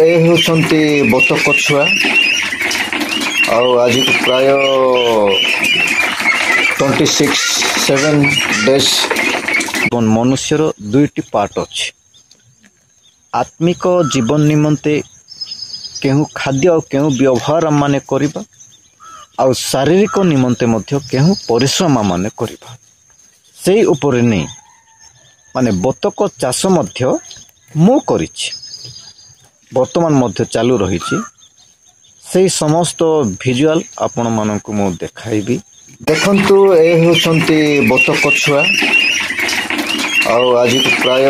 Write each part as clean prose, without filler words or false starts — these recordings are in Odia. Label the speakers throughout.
Speaker 1: ଏ ହେଉଛନ୍ତି ବତକ ଛୁଆ ଆଉ ଆଜିକୁ ପ୍ରାୟ 7 ଡେଜ୍। ମନୁଷ୍ୟର ଦୁଇଟି ପାର୍ଟ ଅଛି। ଆତ୍ମିକ ଜୀବନ ନିମନ୍ତେ କେଉଁ ଖାଦ୍ୟ ଆଉ କେଉଁ ବ୍ୟବହାର ମାନେ କରିବା ଆଉ ଶାରୀରିକ ନିମନ୍ତେ ମଧ୍ୟ କେଉଁ ପରିଶ୍ରମ ମାନେ କରିବା, ସେଇ ଉପରେ ନେଇ ମାନେ ବତକ ଚାଷ ମଧ୍ୟ ମୁଁ କରିଛି, ବର୍ତ୍ତମାନ ମଧ୍ୟ ଚାଲୁ ରହିଛି। ସେଇ ସମସ୍ତ ଭିଜୁଆଲ ଆପଣମାନଙ୍କୁ ମୁଁ ଦେଖାଇବି। ଦେଖନ୍ତୁ, ଏ ହେଉଛନ୍ତି ବତକ ଛୁଆ ଆଉ ଆଜିକୁ ପ୍ରାୟ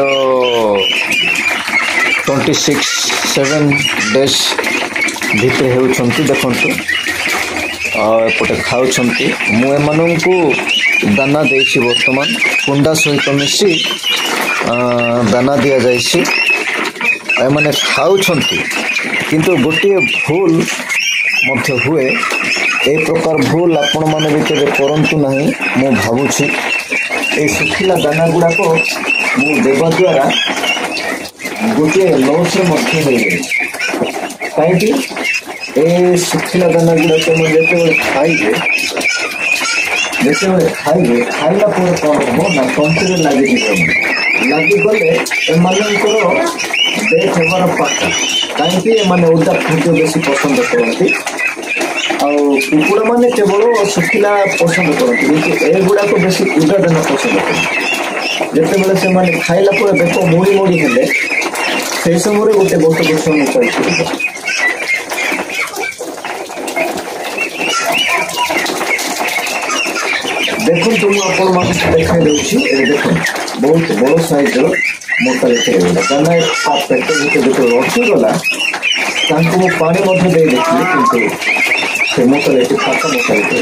Speaker 1: 7 ଡେଜ୍ ଭିତରେ ହେଉଛନ୍ତି। ଦେଖନ୍ତୁ, ଆଉ ଏପଟେ ଖାଉଛନ୍ତି। ମୁଁ ଏମାନଙ୍କୁ ଦାନା ଦେଇଛି, ବର୍ତ୍ତମାନ କୁଣ୍ଡା ସହିତ ମିଶି ଦାନା ଦିଆଯାଇଛି। ଏମାନେ ଖାଉଛନ୍ତି, କିନ୍ତୁ ଗୋଟିଏ ଭୁଲ ମଧ୍ୟ ହୁଏ। এই ପ୍ରକାର ଭୁଲ ଆପଣମାନେ ବି କେବେ କରନ୍ତୁ ନାହିଁ। ମୁଁ ଭାବୁଛି এই ଶୁଖିଲା ଦାନା ଗୁଡ଼ାକ ମୁଁ ଦେବା ଦ୍ୱାରା ଗୋଟିଏ ଲସ୍ରେ ମଧ୍ୟ ହେଇଯାଇଛି। କାହିଁକି? ଏ ଶୁଖିଲା ଦାନା ଗୁଡ଼ାକ ଯେତେବେଳେ ଖାଇବେ ଖାଇଲା ପରେ କ'ଣ ହେବ ନା ତଣ୍ଟିରେ ଲାଗିଗଲେ ଏମାନଙ୍କର ଡେଥ୍ ହେବାର ପାଠ। କାହିଁକି? ଏମାନେ ଓଦା ଖାଦ୍ୟ ବେଶୀ ପସନ୍ଦ କରନ୍ତି ଆଉ କୁକୁଡ଼ାମାନେ କେବଳ ଶୁଖିଲା ପସନ୍ଦ କରନ୍ତି, କିନ୍ତୁ ଏଗୁଡ଼ାକ ବେଶୀ ଓଦା ଦାନା ପସନ୍ଦ କରନ୍ତି। ଯେତେବେଳେ ସେମାନେ ଖାଇଲା ପରେ ବେକ ମୋଡ଼ି ହେଲେ ସେହି ସମୟରେ ଗୋଟେ ବତକ ଛୁଆ ମୁଁ ପାଇଥିଲି। ଦେଖନ୍ତୁ, ମୁଁ ଆପଣମାନଙ୍କୁ ଦେଖାଇ ଦେଉଛି। ଦେଖନ୍ତୁ, ବହୁତ ବଡ଼ ସାଇଜ୍ର ମୋଟାଲିଟି ହେଇଗଲା। କାରଣ ତା ପେଟ ଭିତରେ ଯେତେବେଳେ ରଖିଗଲା ତାଙ୍କୁ ମୁଁ ପାଣି ମଧ୍ୟ ଦେଇ ଦେଇଥିଲି, କିନ୍ତୁ ସେ ମୋଟାଲିଟି ଫାଟା ମୋଟାଲିଟି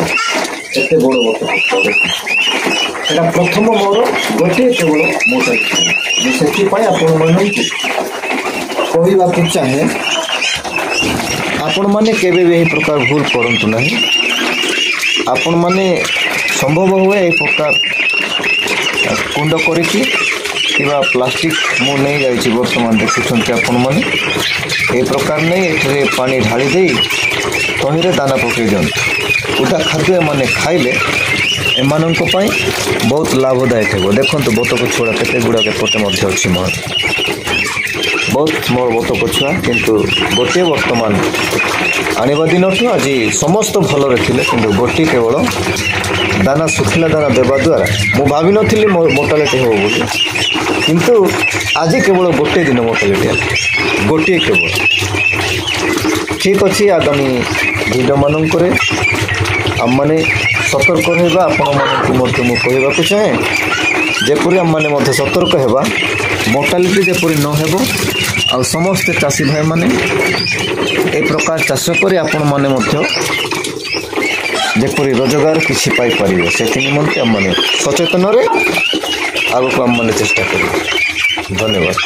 Speaker 1: ଏତେ ବଡ଼ ବତକ। ଏଇଟା ପ୍ରଥମ ମୋର ଗୋଟିଏ କେବଳ ମୋଟାଲିଟି। ମୁଁ ସେଥିପାଇଁ ଆପଣମାନଙ୍କୁ କହିବାକୁ ଚାହେଁ, ଆପଣମାନେ କେବେ ବି ଏହି ପ୍ରକାର ଭୁଲ କରନ୍ତୁ ନାହିଁ। ଆପଣମାନେ ସମ୍ଭବ ହୁଏ ଏହି ପ୍ରକାର କୁଣ୍ଡ କରିକି କିମ୍ବା ପ୍ଲାଷ୍ଟିକ ମୁଁ ନେଇଯାଇଛି, ବର୍ତ୍ତମାନ ଦେଖୁଛନ୍ତି ଆପଣମାନେ। ଏହି ପ୍ରକାର ନେଇ ଏଥିରେ ପାଣି ଢାଳି ଦେଇ ତହିଁରେ ଦାନା ପକାଇ ଦିଅନ୍ତୁ। ଓଦା ଖାଦ୍ୟ ଏମାନେ ଖାଇଲେ ଏମାନଙ୍କ ପାଇଁ ବହୁତ ଲାଭଦାୟକ ହେବ। ଦେଖନ୍ତୁ, ବତକ ଛୁଆ କେତେ ଗୁଡ଼ାକ ଏପଟେ ମଧ୍ୟ ଅଛି ମୋର, ବହୁତ ମୋର ବତକ ଛୁଆ। କିନ୍ତୁ ଗୋଟିଏ ବର୍ତ୍ତମାନ ଆଣିବା ଦିନଠୁ ଆଜି ସମସ୍ତ ଭଲରେ ଥିଲେ, କିନ୍ତୁ ଗୋଟିଏ କେବଳ ଦାନା ଶୁଖିଲା ଦାନା ଦେବା ଦ୍ୱାରା ମୁଁ ଭାବିନଥିଲି ମୋଟାଲିଟି ହେବ ବୋଲି, କିନ୍ତୁ ଆଜି କେବଳ ଗୋଟିଏ ଦିନ ମୋଟାଲିଟି ହେଲା, ଗୋଟିଏ କେବଳ। ଠିକ୍ ଅଛି, ଆଗାମୀ ଭିଡ଼ିଓମାନଙ୍କରେ ଆମମାନେ ସତର୍କ ରହିବା। ଆପଣମାନଙ୍କୁ ମଧ୍ୟ ମୁଁ କହିବାକୁ ଚାହେଁ, ଯେପରି ଆମମାନେ ମଧ୍ୟ ସତର୍କ ହେବା, ମୋଟାଲିଟି ଯେପରି ନ ହେବ। ଆଉ ସମସ୍ତେ ଚାଷୀ ଭାଇମାନେ ଏ ପ୍ରକାର ଚାଷ କରି ଆପଣମାନେ ମଧ୍ୟ ଯେପରି ରୋଜଗାର କିଛି ପାଇପାରିବେ, ସେଥି ନିମନ୍ତେ ଆମମାନେ ସଚେତନରେ ଆଗକୁ ଆମମାନେ ଚେଷ୍ଟା କରିବେ। ଧନ୍ୟବାଦ।